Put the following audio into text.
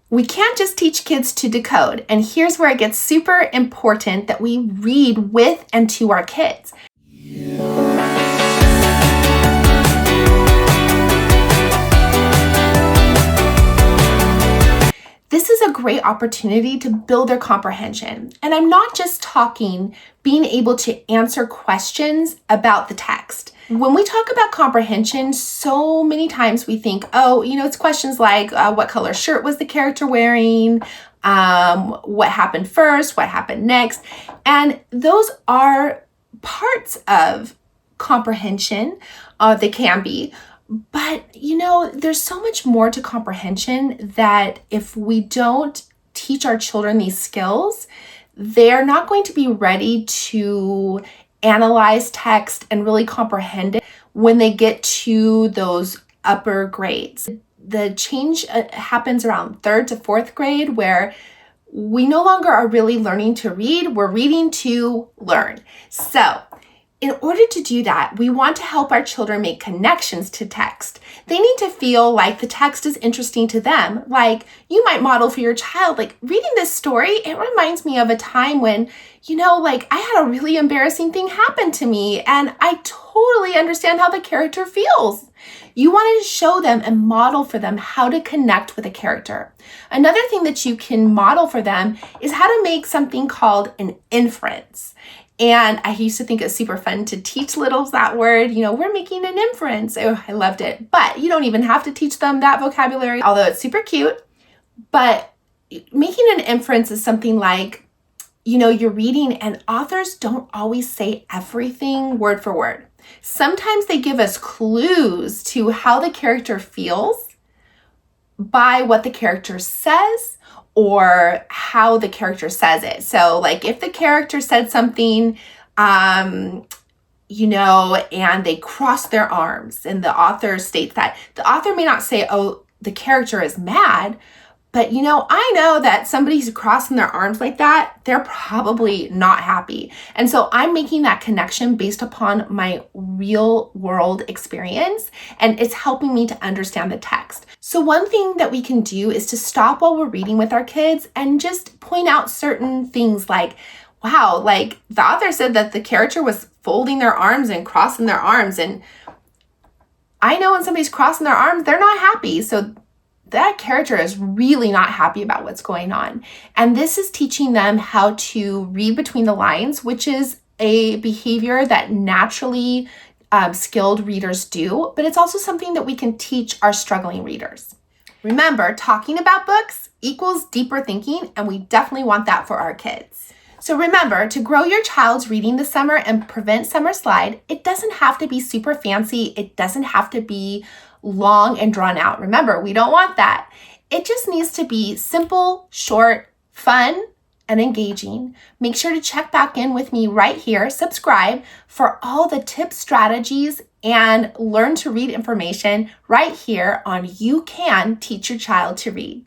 We can't just teach kids to decode, and here's where it gets super important that we read with and to our kids. This is a great opportunity to build their comprehension. And I'm not just talking being able to answer questions about the text. When we talk about comprehension, so many times we think, it's questions like what color shirt was the character wearing? What happened first? What happened next? And those are parts of comprehension. They can be. But, there's so much more to comprehension that if we don't teach our children these skills, they're not going to be ready to analyze text and really comprehend it when they get to those upper grades. The change happens around 3rd to 4th grade, where we no longer are really learning to read, we're reading to learn. So, in order to do that, we want to help our children make connections to text. They need to feel like the text is interesting to them. Like, you might model for your child, like, reading this story, it reminds me of a time when, I had a really embarrassing thing happen to me, and I totally understand how the character feels. You want to show them and model for them how to connect with a character. Another thing that you can model for them is how to make something called an inference. And I used to think it's super fun to teach littles that word. We're making an inference. Oh, I loved it. But you don't even have to teach them that vocabulary, although it's super cute. But making an inference is something like, you're reading and authors don't always say everything word for word. Sometimes they give us clues to how the character feels by what the character says or how the character says it. So like if the character said something, and they cross their arms and the author states that, the author may not say, the character is mad, but I know that somebody who's crossing their arms like that, they're probably not happy. And so I'm making that connection based upon my real world experience, and it's helping me to understand the text. So one thing that we can do is to stop while we're reading with our kids and just point out certain things like, wow, like the author said that the character was folding their arms and crossing their arms. And I know when somebody's crossing their arms, they're not happy. So that character is really not happy about what's going on. And this is teaching them how to read between the lines, which is a behavior that naturally skilled readers do, but it's also something that we can teach our struggling readers. Remember, talking about books equals deeper thinking, and we definitely want that for our kids. So remember, to grow your child's reading this summer and prevent summer slide, it doesn't have to be super fancy. It doesn't have to be long and drawn out. Remember, we don't want that. It just needs to be simple, short, fun, and engaging. Make sure to check back in with me right here, subscribe for all the tips, strategies, and learn to read information right here on You Can Teach Your Child to Read.